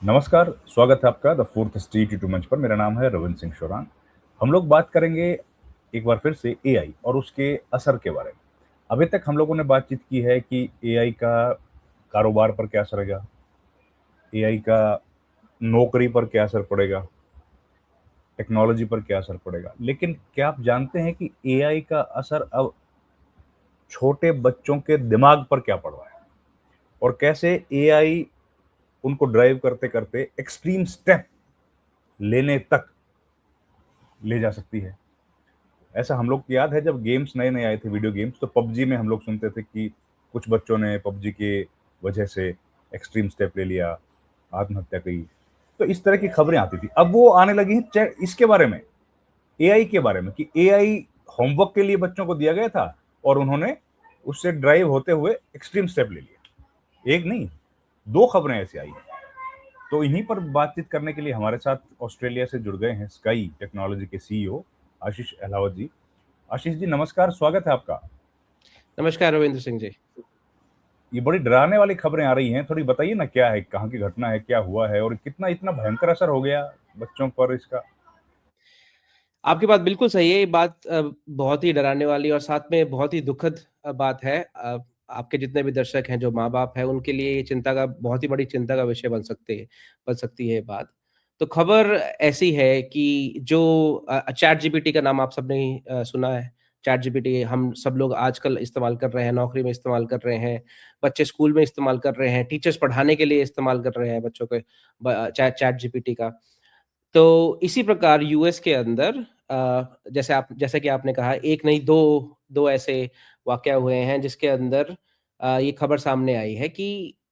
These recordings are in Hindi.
नमस्कार, स्वागत है आपका द फोर्थ स्ट्रीट यूट्यूब मंच पर। मेरा नाम है रविंद्र सिंह शोरान। हम लोग बात करेंगे एक बार फिर से एआई और उसके असर के बारे में। अभी तक हम लोगों ने बातचीत की है कि एआई का कारोबार पर क्या असर रहेगा, एआई का नौकरी पर क्या असर पड़ेगा, टेक्नोलॉजी पर क्या असर पड़ेगा। लेकिन क्या आप जानते हैं कि एआई का असर अब छोटे बच्चों के दिमाग पर क्या पड़ रहा है और कैसे एआई उनको ड्राइव करते-करते एक्सट्रीम स्टेप लेने तक ले जा सकती है। ऐसा हम लोग को याद है जब गेम्स नए-नए आए थे वीडियो गेम्स, तो पबजी में हम लोग सुनते थे कि कुछ बच्चों ने पबजी के वजह से एक्सट्रीम स्टेप ले लिया, आत्महत्या की। तो इस तरह की खबरें आती थी। अब वो आने लगी हैं इसके बारे में, एआई के बारे में कि एआई होमवर्क के लिए बच्चों को दिया गया था और उन्होंने उससे ड्राइव होते हुए एक्सट्रीम स्टेप ले लिया। 1 नहीं, 2 खबरें ऐसी आई हैं। तो इन्हीं पर बातचीत करने के लिए हमारे साथ ऑस्ट्रेलिया से जुड़ गए हैं स्काई टेक्नोलॉजी के सीईओ आशीष अहलावत जी। आशीष जी नमस्कार, स्वागत है आपका। नमस्कार रविंद्र सिंह जी। ये बड़ी डराने वाली खबरें आ रही हैं, थोड़ी बताइए ना क्या है, कहाँ की घटना है, क्या हुआ है और कितना इतना भयंकर असर हो गया बच्चों पर इसका? आपकी बात बिल्कुल सही है। ये बात बहुत ही डराने वाली और साथ में बहुत ही दुखद बात है। आपके जितने भी दर्शक हैं, जो माँ-बाप हैं, उनके लिए ये चिंता का बहुत ही बड़ी चिंता का विषय बन सकती है ये बात। तो खबर ऐसी है कि जो चैट जीपीटी का नाम आप सबने सुना है। चैट जीपीटी हम सब लोग आजकल इस्तेमाल कर रहे हैं, नौकरी में इस्तेमाल कर रहे हैं, बच्चे स्कूल में इस्तेमाल कर रहे हैं, टीचर्स पढ़ाने के लिए इस्तेमाल कर रहे हैं बच्चों के चैट चैट जीपीटी का। तो इसी प्रकार यूएस के अंदर जैसे कि आपने कहा, 1 नहीं 2 ऐसे वाक़या हुए हैं जिसके अंदर ये खबर सामने आई है कि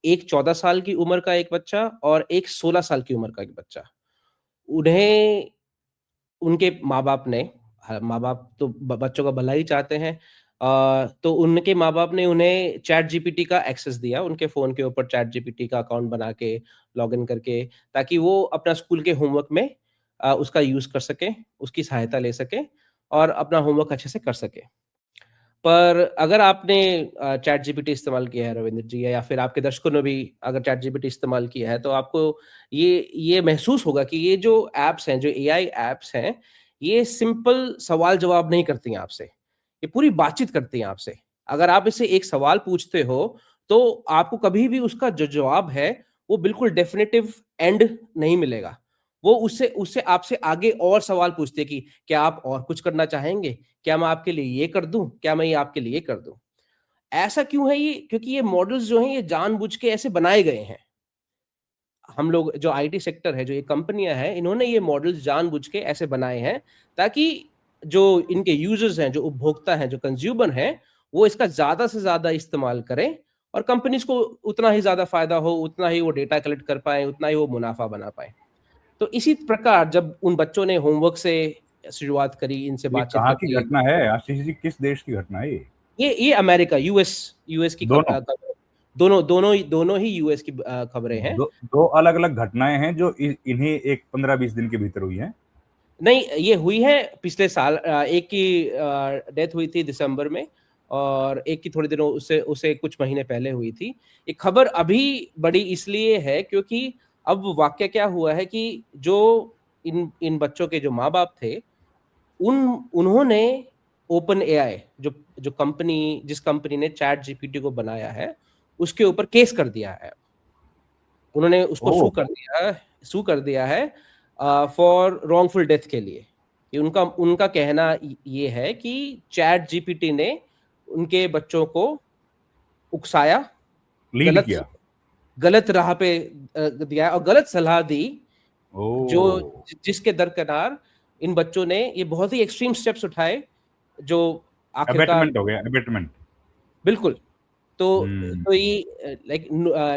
एक 14 साल की उम्र का एक बच्चा और एक 16 साल की उम्र का एक बच्चा, उन्हें उनके माँ-बाप ने माँ-बाप तो ब बच्चों का भला ही चाहते हैं। तो उनके माँ-बाप ने उन्हें चैट जीपीटी का एक्सेस दिया, उनके फ़ोन के ऊपर चैट जीपीटी का अकाउंट बना के, लॉगिन करके, ताकि वो अपना स्कूल के होमवर्क में उसका यूज़ कर सकें, उसकी सहायता ले सकें और अपना होमवर्क अच्छे से कर सकें। पर अगर आपने चैट जीपीटी इस्तेमाल किया है रविंद्र जी, या फिर आपके दर्शकों ने भी अगर चैट जीपीटी इस्तेमाल किया है, तो आपको ये महसूस होगा कि ये जो ऐप्स हैं, जो एआई ऐप्स हैं, ये सिंपल सवाल-जवाब नहीं करती हैं आपसे। ये पूरी बातचीत करती हैं आपसे। अगर आप इससे एक सवाल पूछते हो, तो आपको कभी भी उसका जो जवाब है, वो बिल्कुल डेफिनिटिव एंड नहीं मिलेगा। वो उससे उससे आपसे आगे और सवाल पूछती है कि क्या आप और कुछ करना चाहेंगे? क्या मैं आपके लिए ये कर दूँ? क्या मैं ये आपके लिए ये कर दूँ? ऐसा क्यों है ये? क्योंकि ये मॉडल्स जो हैं, ये जानबूझ के ऐसे बनाए गए हैं। हम लोग जो आईटी सेक्टर है, जो ये कंपनियाँ हैं, इन्होंने ये मॉडल्स जानबूझ के ऐसे बनाए हैं ताकि जो इनके यूज़र्स हैं, जो उपभोक्ता हैं, जो कंज़्यूमर हैं, वो इसका ज़्यादा से ज़्यादा इस्तेमाल करें और कंपनीज़ को उतना ही ज़्यादा फ़ायदा हो, उतना ही वो डेटा कलेक्ट कर पाएँ, उतना ही वो मुनाफ़ा बना पाएँ। तो इसी प्रकार जब उन बच्चों ने होमवर्क से शुरुआत करी, इनसे ये बातचीत कहाँ की करी। घटना है आशीष जी, किस देश की घटना है ये? ये अमेरिका, यूएस की दोनों? दोनों ही यूएस की खबरें हैं। 2 अलग-अलग घटनाएँ हैं जो इन्हीं एक 15-20 दिन के भीतर हुई हैं। नहीं, ये हुई है पिछले साल। एक की डेथ हुई थी दिसंबर में और एक की थोड़े दिनों उससे उससे कुछ महीने पहले हुई थी। ये खबर अभी बड़ी इसलिए है क्योंकि अब वाक़या क्या हुआ है कि जो इन इन बच्चों के जो माँ-बाप थे, उन्होंने ओपन एआई, जो जो कंपनी जिस कंपनी ने चैट जीपीटी को बनाया है, उसके ऊपर केस कर दिया है। उन्होंने उसको ओह! सू कर दिया है फॉर रॉन्गफुल डेथ के लिए। कि उनका उनका कहना ये है कि चैट जीपीटी ने उनके बच्चों को उकसाया, लीड गलत किया। गलत राह पे दिया और गलत सलाह दी, जो ओह! जिसके दरकिनार इन बच्चों ने ये बहुत ही एक्सट्रीम स्टेप्स उठाए, जो आखिरकार अबेटमेंट हो गया, अबेटमेंट। बिल्कुल। हुँ। तो ये लाइक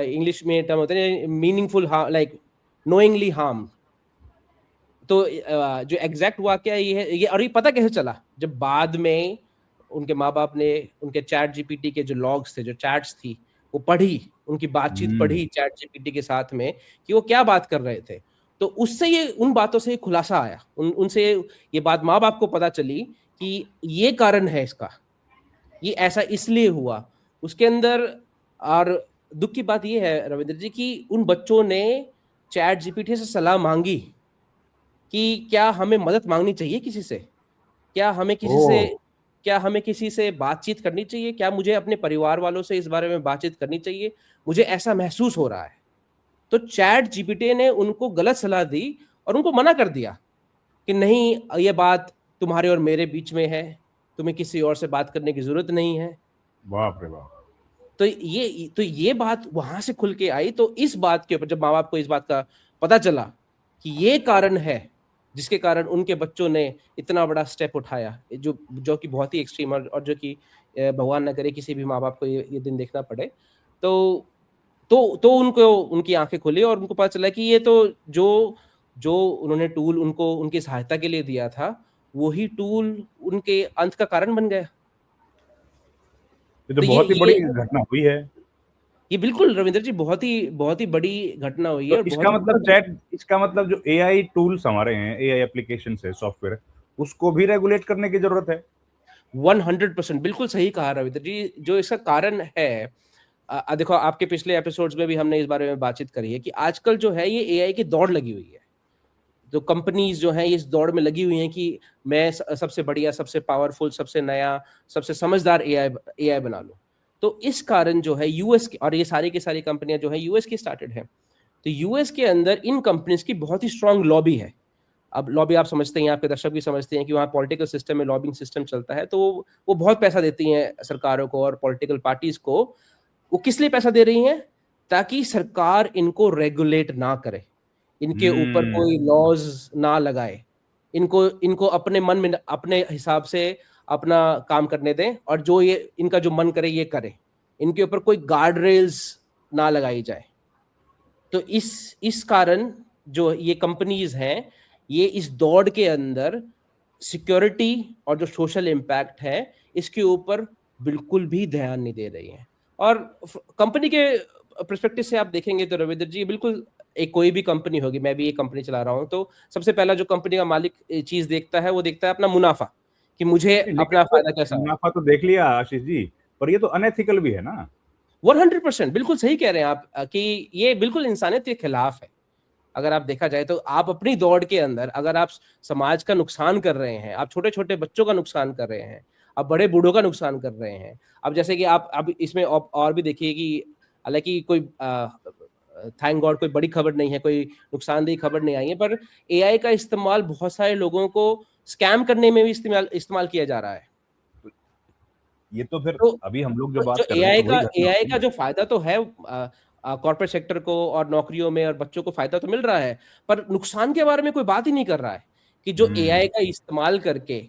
इंग्लिश में टर्म होता है मीनिंगफुल लाइक नोइंगली हार्म। तो जो एग्ज़ैक्ट वाक़या ये है, ये और ये पता कैसे चला? जब बाद में उनके माँ-बाप ने उनके चैट जीपीटी के जो लॉग्स थे, जो चैट्स थी, वो पढ़ी, उनकी बातचीत हुँ। पढ़ी चैट जीपीटी के साथ में कि वो क्या बात कर रहे थे। तो उससे ये उन बातों से ये खुलासा आया। उनसे ये बात माँ-बाप को पता चली कि ये कारण है इसका। ये ऐसा इसलिए हुआ। उसके अंदर और दुःख की बात ये है रविंद्र जी कि उन बच्चों ने चैट जीपीटी से सलाह मांगी कि क्या हमें मदद मांगनी चाहिए किसी से, क्या हमें किसी से ओह! क्या हमें किसी से बातचीत करनी चाहिए, क्या मुझे अपने परिवार वालों से इस बारे में बातचीत करनी चाहिए, मुझे ऐसा महसूस हो रहा है। तो चैट जीपीटी ने उनको गलत सलाह दी और उनको मना कर दिया कि नहीं, ये बात तुम्हारे और मेरे बीच में है, तुम्हें किसी और से बात करने की जरूरत नहीं है। बाप रे बाप! तो ये बात वहां से खुल के आई। तो इस बात के ऊपर जब माँ बाप को इस बात का पता चला कि ये कारण है जिसके कारण उनके बच्चों ने इतना बड़ा स्टेप उठाया, जो जो कि बहुत ही एक्सट्रीम, और जो कि भगवान ना करे किसी भी माँ बाप को ये दिन देखना पड़े। तो उनको उनकी आंखें खुली और उनको पता चला कि ये तो जो जो उन्होंने टूल उनको उनकी सहायता के लिए दिया था, वही टूल उनके अंत का कारण बन गया। ये तो तो बहुत ही बड़ी घटना हुई है। ये बिल्कुल रविंद्र जी, बहुत ही बड़ी घटना हुई है तो और बहुत ही इसका मतलब जो एआई टूल्स हमारे हैं, एआई एप्लीकेशंस है, सॉफ्टवेयर, उसको भी रेगुलेट करने की जरूरत है। 100% बिल्कुल सही कहा रविंद्र जी। जो इसका कारण है, देखो आपके पिछले एपिसोड्स में भी हमने इस बारे में बातचीत करी है कि आजकल जो है ये एआई की दौड़ लगी हुई है। जो कंपनीज जो हैं ये इस दौड़ में लगी हुई हैं कि मैं सबसे बढ़िया, सबसे पावरफुल, सबसे नया, सबसे समझदार एआई बना लूं। तो इस कारण जो है यूएस की, और ये सारी की सारी कंपनियां जो है यूएस की स्टार्टेड हैं, तो यूएस के अंदर इन कंपनीज की बहुत ही स्ट्रांग लॉबी है। अब लॉबी आप समझते हैं, आपके दर्शक भी समझते हैं कि वहाँ पॉलिटिकल सिस्टम में लॉबिंग सिस्टम चलता है, तो वो बहुत पैसा देती हैं सरकारों को और पॉलिटिकल पार्टीज को। वो किस लिए पैसा दे रही हैं? ताकि सरकार इनको रेगुलेट ना करे, इनके ऊपर कोई हम्म। लॉज ना लगाए, इनको इनको अपने मन में, अपने हिसाब से अपना काम करने दें, और जो ये इनका जो मन करे ये करे, इनके ऊपर कोई गार्ड रेल्स ना लगाई जाए। तो इस कारण जो ये कंपनीज हैं, ये इस दौड़ के अंदर सिक्योरिटी और जो सोशल इम्पैक्ट है इसके ऊपर बिल्कुल भी ध्यान नहीं दे रही हैं। और कंपनी के पर्सपेक्टिव से आप देखेंगे तो रविंद्र जी, बिल्कुल एक कोई भी कंपनी होगी, मैं भी एक कंपनी चला रहा हूं, तो सबसे पहला जो कंपनी का मालिक चीज देखता है, वो देखता है अपना मुनाफा, कि मुझे नहीं, लेकिन अपना तो फायदा कैसा हो। मुनाफा तो देख लिया आशीष जी, पर ये तो अनएथिकल भी है ना। 100% बिल्कुल सही कह रहे हैं आप, कि ये बिल्कुल इंसानियत के खिलाफ है। अगर आप देखा जाए तो आप अपनी दौड़ के अंदर अगर आप समाज का नुकसान कर रहे हैं, आप छोटे छोटे बच्चों का नुकसान कर रहे हैं, आप बड़े बूढ़ों का नुकसान कर रहे हैं। अब जैसे कि आप अब इसमें और भी देखिए कि हालांकि कोई थैंक गॉड कोई बड़ी खबर नहीं है, कोई नुकसानदेही खबर नहीं आई है, पर एआई का इस्तेमाल बहुत सारे लोगों को स्कैम करने में भी इस्तेमाल इस्तेमाल किया जा रहा है। ये तो फिर तो अभी हम लोग जो तो जो बात कर रहे हैं एआई तो वही का घटना एआई हुई का ना। जो फायदा तो है, कॉर्पोरेट सेक्टर को और नौकरियों में और बच्चों को फायदा तो मिल रहा है, पर नुकसान के बारे में कोई बात ही नहीं कर रहा है कि जो हम्म। एआई का इस्तेमाल करके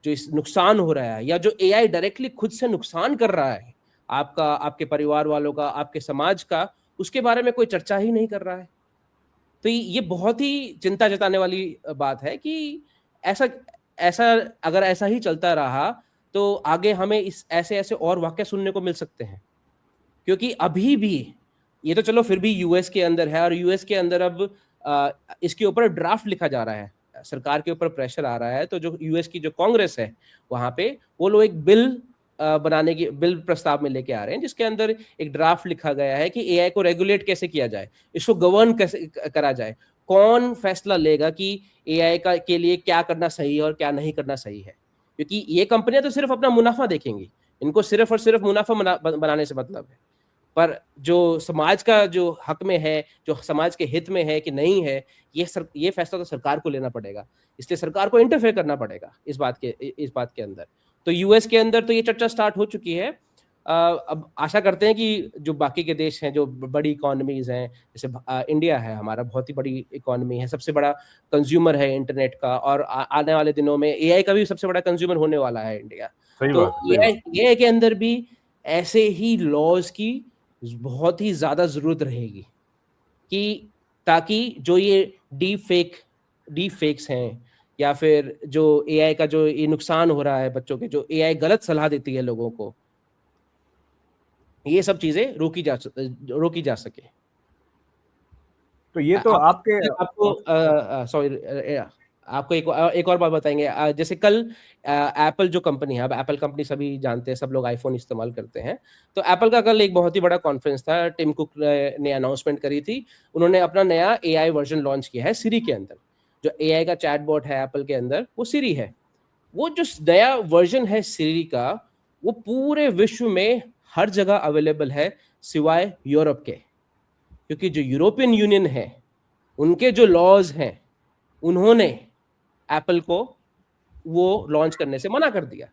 जो इस नुकसान हो रहा है, या जो एआई डायरेक्टली खुद से नुकसान कर रहा है आपका, आपके परिवार वालों का, आपके समाज का, उसके बारे में कोई चर्चा ही नहीं कर रहा है। तो ये बहुत ही चिंता जताने वाली बात है कि ऐसा ऐसा अगर ऐसा ही चलता रहा तो आगे हमें इस ऐसे ऐसे और वाक्य सुनने को मिल सकते हैं। क्योंकि अभी भी ये तो चलो फिर भी यूएस के अंदर है, और यूएस के अंदर अब इसके ऊपर ड्राफ्ट लिखा जा रहा है, सरकार के ऊपर प्रेशर आ रहा है। तो जो यूएस की जो कांग्रेस है वहां पे, वो लोग एक बिल बनाने की बिल प्रस्ताव में लेके आ रहे हैं, जिसके अंदर एक ड्राफ्ट लिखा गया है कि एआई को रेगुलेट कैसे किया जाए, इसको गवर्न कैसे करा जाए, कौन फैसला लेगा कि एआई का के लिए क्या करना सही है और क्या नहीं करना सही है। क्योंकि ये कंपनियां तो सिर्फ अपना मुनाफा देखेंगी, इनको सिर्फ और सिर्फ मुनाफा बनाने से मतलब है। पर जो समाज का जो हक में है, जो समाज के हित में है कि नहीं है, ये फैसला तो सरकार को लेना पड़ेगा। इसलिए सरकार को इंटरफेयर करना पड़ेगा इस बात के अंदर। तो यूएस के अंदर तो ये चर्चा स्टार्ट हो चुकी है। अब आशा करते हैं कि जो बाकी के देश हैं, जो बड़ी इकोनॉमीज हैं, जैसे इंडिया है हमारा, बहुत ही बड़ी इकोनॉमी है, सबसे बड़ा कंज्यूमर है इंटरनेट का, और आने वाले दिनों में एआई का भी सबसे बड़ा कंज्यूमर होने वाला है इंडिया। सही तो बात है, सही बात। एआई के अंदर भी ऐसे ही लॉज की बहुत ही ज्यादा जरूरत रहेगी, कि ताकि जो ये डीप फेक्स हैं, या फिर जो एआई का जो ये नुकसान हो रहा है बच्चों के, जो एआई गलत सलाह देती है लोगों को, ये सब चीजें रोकी जा सके। तो ये तो आप आपके आपको सॉरी, आपको एक और बात बताएंगे। जैसे कल एप्पल जो कंपनी है, अब एप्पल कंपनी सभी जानते हैं, सब लोग आईफोन इस्तेमाल करते हैं। तो एप्पल का कल एक बहुत ही बड़ा कॉन्फ्रेंस था, टिम कुक ने अनाउंसमेंट करी थी। उन्होंने अपना नया एआई वर्जन लॉन्च किया है सिरी के अंदर। जो एआई का चैटबॉट है एप्पल के अंदर, वो सिरी है। वो जो नया वर्जन है सिरी का, वो पूरे विश्व में हर जगह अवेलेबल है सिवाय यूरोप के, क्योंकि जो यूरोपियन यूनियन है, उनके जो लॉज हैं, उन्होंने एप्पल को वो लॉन्च करने से मना कर दिया।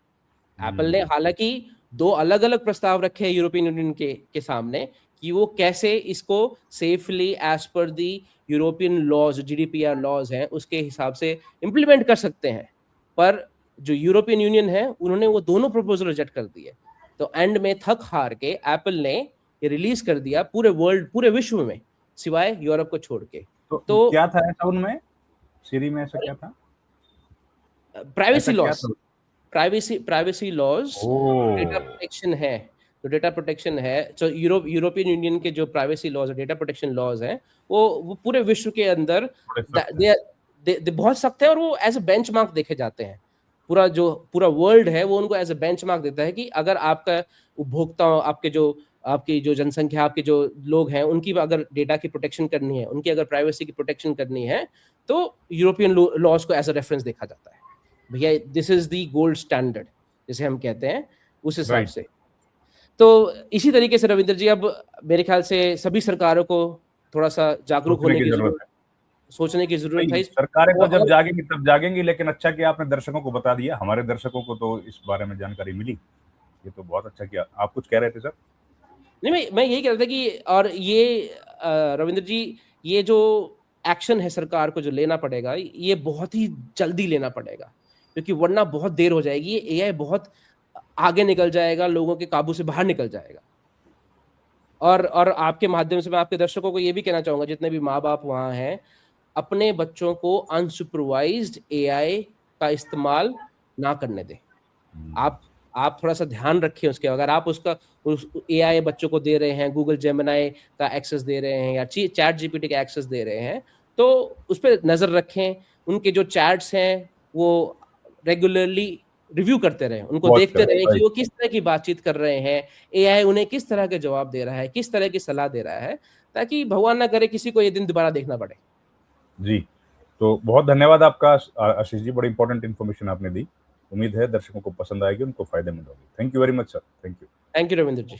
एप्पल ने हालांकि 2 अलग-अलग प्रस्ताव रखे हैं यूरोपियन यूनियन के सामने कि वो कैसे इसको सेफली एज पर दी यूरोपियन लॉज, जीडीपीआर लॉज हैं, उसके हिसाब से इम्प्लीमेंट कर सकते हैं। पर जो यूरोपियन यूनियन है, उन्होंने वो दोनों प्रपोजल रिजेक्ट कर दिए। तो एंड में थक हार के एप्पल ने ये रिलीज कर दिया पूरे वर्ल्ड, पूरे विश्व में, सिवाय यूरोप को छोड़ के। तो क्या था ऐसा उनमें, सीरी में ऐसा क्या था? प्राइवेसी क्या लॉस, था? प्राइवेसी लॉज, डेटा प्रोटेक्शन है। तो डेटा प्रोटेक्शन है, तो यूरोपियन यूनियन के जो प्राइवेसी लॉज और डेटा प्रोटेक्शन लॉज हैं, वो पूरे विश्व के अंदर बहुत सख्त है, और वो एज अ बेंचमार्क देखे जाते हैं। पूरा वर्ल्ड है, वो उनको एज अ बेंचमार्क देता है कि अगर आपका उपभोक्ता, आपकी जो जनसंख्या, आपके जो लोग हैं, उनकी अगर डेटा की प्रोटेक्शन करनी है, उनकी अगर प्राइवेसी की प्रोटेक्शन करनी है, तो यूरोपियन लॉज को एज अ रेफरेंस देखा जाता है। भैया this is the gold standard जिसे हम कहते हैं, उस हिसाब से। तो इसी तरीके से रविंद्र जी, अब मेरे ख्याल से सभी सरकारों को थोड़ा सा जागरूक होने की जरूरत है, सोचने की जरूरत है। सरकारें तो जब जागेंगी तब जागेंगी, लेकिन अच्छा कि आपने दर्शकों को बता दिया, हमारे दर्शकों को तो इस बारे में जानकारी मिली, ये तो बहुत अच्छा किया। आप कुछ कह रहे थे सर? नहीं, मैं यही कह रहा था कि, और ये रविंद्र जी, ये जो एक्शन है सरकार को जो लेना पड़ेगा, ये बहुत ही जल्दी लेना पड़ेगा, क्योंकि वरना बहुत देर हो जाएगी। ये एआई बहुत आगे निकल जाएगा, लोगों के काबू से बाहर निकल जाएगा। और आपके माध्यम से मैं आपके दर्शकों को ये भी कहना चाहूंगा, जितने भी माँ बाप वहाँ हैं, अपने बच्चों को अनसुपरवाइज्ड एआई का इस्तेमाल ना करने दें। आप थोड़ा सा ध्यान रखें उसके। अगर आप उस एआई बच्चों को दे रहे हैं, गूगल जेमिनी का एक्सेस दे रहे हैं, या चैट जीपीटी का एक्सेस दे रहे हैं, तो उस पर नजर रखें। उनके जो चैट्स हैं वो रेगुलरली रिव्यू करते रहें, उनको देखते रहें कि वो किस तरह की बातचीत कर रहे हैं, एआई उन्हें किस तरह के जवाब दे रहा है, किस तरह की सलाह दे रहा है, ताकि भगवान ना करे किसी को ये दिन दोबारा देखना पड़े। जी, तो बहुत धन्यवाद आपका आशीष जी, बड़ी इंपॉर्टेंट इन्फॉर्मेशन आपने दी। उम्मीद है दर्शकों को पसंद आएगी, उनको फायदेमंद होगी। Thank you very much sir. Thank you Ravindra ji.